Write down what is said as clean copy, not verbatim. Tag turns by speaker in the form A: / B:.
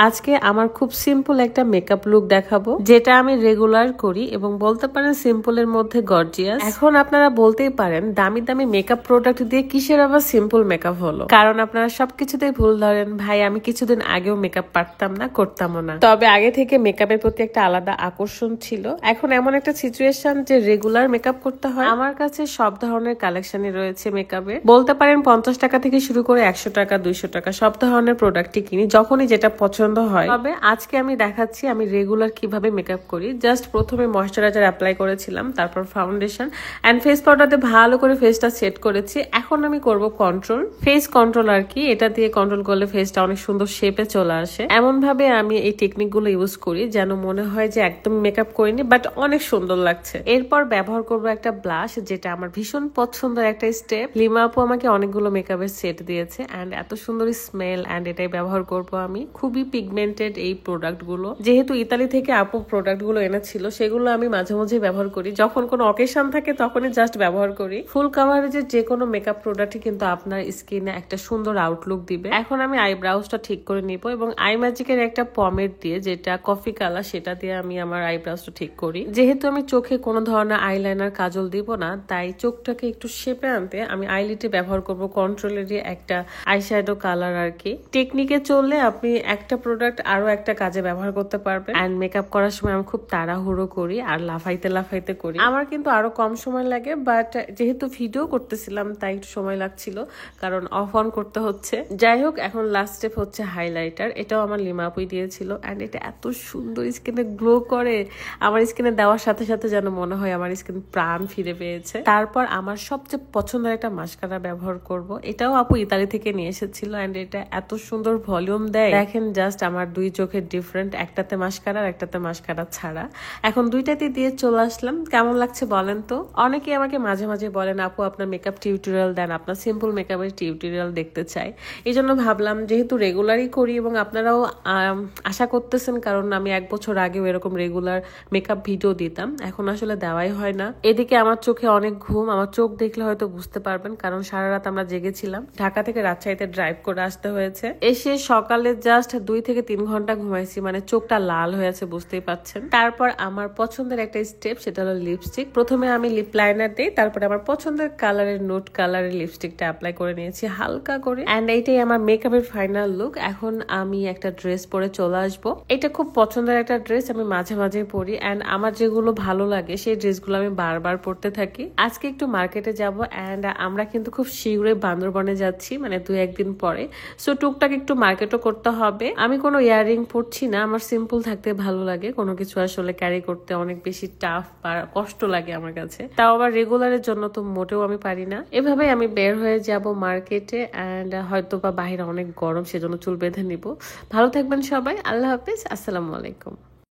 A: আজকে আমার খুব সিম্পল একটা মেকআপ লুক দেখাবো, যেটা আমি রেগুলার করি এবং বলতে পারেন সিম্পলের মধ্যে গর্জিয়াস। এখন আপনারা বলতেই পারেন দামি দামি মেকআপ প্রোডাক্ট দিয়ে কিসের আবার সিম্পল মেকআপ হলো, কারণ আপনারা সবকিছুতেই ভুল ধরেন। ভাই, আমি কিছুদিন আগেও মেকআপ পারতাম না, করতামও না, তবে আগে থেকে মেকআপের প্রতি একটা আলাদা আকর্ষণ ছিল। এখন এমন একটা সিচুয়েশন যে রেগুলার মেকআপ করতে হয়। আমার কাছে সব ধরনের কালেকশনই রয়েছে মেকআপের, বলতে পারেন 50 টাকা থেকে শুরু করে 100 টাকা 200 টাকা সব ধরনের প্রোডাক্টই কিনি যখনই যেটা পছন্দ হয়। তবে আজকে আমি দেখাচ্ছি আমি রেগুলার কিভাবে মেকআপ করি। জাস্ট প্রথমে ময়শ্চারাইজার অ্যাপ্লাই করেছিলাম, তারপর ফাউন্ডেশন এন্ড ফেস পাউডারতে ভালো করে ফেসটা সেট করেছি। এখন আমি করব কন্ট্রোল, ফেস কন্ট্রোল আর কি। এটা দিয়ে কন্ট্রোল করলে ফেসটা অনেক সুন্দর শেপে চলে আসে। এমন ভাবে আমি এই টেকনিক গুলো ইউজ করি যেন মনে হয় যে একদম মেকআপ করিনি, বাট অনেক সুন্দর লাগছে। এরপর ব্যবহার করব একটা ব্লাশ, যেটা আমার ভীষণ পছন্দের একটা স্টেপ। লিমা আপু আমাকে অনেকগুলো মেকআপের সেট দিয়েছে এন্ড এত সুন্দর স্মেল, এন্ড এটাই ব্যবহার করব আমি। খুবই পিগমেন্টেড এই প্রোডাক্ট গুলো, যেহেতু ইতালি থেকে আপু প্রোডাক্ট গুলো এনেছিল, সেগুলো আমি মাঝে মাঝে ব্যবহার করি। যখন কোনো অকেশন থাকে তখনই জাস্ট ব্যবহার করি। ফুল কাভারেজের যে কোনো মেকআপ প্রোডাক্টই কিন্তু আপনার স্কিনে একটা সুন্দর আউটলুক দিবে। এখন আমি আইব্রাউজটা ঠিক করে নিব এবং আই ম্যাজিকের একটা পমেড দিয়ে, যেটা কফি কালার, সেটা দিয়ে আমি আমার আইব্রাউজটা ঠিক করি। যেহেতু আমি চোখে কোনো ধরনের আইলাইনার কাজল দিব না, তাই চোখটাকে একটু শেপে আনতে আমি আইলিটে ব্যবহার করব কন্ট্রোলেরই একটা আইশ্যাডো কালার আর কি। টেকনিকে চললে আপনি একটা প্রোডাক্ট আরো একটা কাজে ব্যবহার করতে পারবেন। এন্ড মেকআপ করার সময় আমি খুব তাড়াহুড়ো করি আর লাফাইতে লাফাইতে করি। আমার কিন্তু আরো কম সময় লাগে, বাট যেহেতু ভিডিও করতেছিলাম তাই একটু সময় লাগছিল, কারণ অফ অন করতে হচ্ছে। যাই হোক, এখন লাস্ট স্টেপ হচ্ছে হাইলাইটার। এটাও আমার লিমা আপুই দিয়েছিল এন্ড এটা এত সুন্দর স্কিনে গ্লো করে। আমার স্কিনে দেওয়ার সাথে সাথে যেন মনে হয় আমার স্কিন প্রাণ ফিরে পেয়েছে। তারপর আমার সবচেয়ে পছন্দের একটা মাস্কারা ব্যবহার করব। এটাও আপু ইতালি থেকে নিয়ে এসেছিল এন্ড এটা এত সুন্দর ভলিউম দেয়। দেখেন জাস্ট আমার দুই চোখের ডিফারেন্ট, একটাতে মাস্কারা আর একটাতে মাস্কারা ছাড়া। এখন দুইটাতে দিয়ে চলে আসলাম। কেমন লাগছে বলেন তো? অনেকেই আমাকে মাঝে মাঝে বলেন আপু আপনার মেকআপ টিউটোরিয়াল দেন, আপনার সিম্পল মেকআপের টিউটোরিয়াল দেখতে চাই। এই জন্য ভাবলাম যেহেতু রেগুলারই করি এবং আপনারাও আশা করতেছেন, কারণ আমি 1 বছর আগেও এরকম রেগুলার মেকআপ ভিডিও দিতাম, এখন আসলে দেওয়াই হয় না। এদিকে আমার চোখে অনেক ঘুম, আমার চোখ দেখলে হয়তো বুঝতে পারবেন, কারণ সারা রাত আমরা জেগেছিলাম। ঢাকা থেকে রাজশাহীতে ড্রাইভ করে আসতে হয়েছে। এসে সকালে জাস্ট 2 থেকে 3 ঘন্টা ঘুমাইছি, মানে চোখটা লাল হয়েছে বুঝতেই পাচ্ছেন। তারপর আমার পছন্দের একটা স্টেপ, সেটা হলো লিপস্টিক। প্রথমে আমি লিপ লাইনার দিই, তারপরে আমার পছন্দের কালারের নোট কালারের লিপস্টিকটা অ্যাপ্লাই করে নিয়েছি হালকা করে। এন্ড এইটাই আমার মেকআপের ফাইনাল লুক। এখন আমি একটা ড্রেস পরে চলে আসবো। এটা খুব পছন্দের একটা ড্রেস, আমি মাঝে মাঝে পরি এন্ড আমার যেগুলো ভালো লাগে সেই ড্রেসগুলো আমি বারবার পরতে থাকি। আজকে একটু মার্কেটে যাব এন্ড আমরা কিন্তু খুব শীঘ্রই বান্দরবনে যাচ্ছি, মানে 2-1 দিন পরে। সো টুকটাক একটু মার্কেটও করতে হবে। আমি কোনো ইয়াররিং পরছি না, আমার সিম্পল থাকতে ভালো লাগে। কোনো কিছু আসলে ক্যারি করতে অনেক বেশি টাফ বা কষ্ট লাগে আমার কাছে, তাও আবার রেগুলারের জন্য তো মোটেও আমি পারি না। এভাবে আমি বের হয়ে যাব মার্কেটে এন্ড হয়তো বা বাইরে অনেক গরম, সেজন্য চুল বেঁধে নিব। ভালো থাকবেন সবাই, আল্লাহ হাফিজ, আসসালামু আলাইকুম।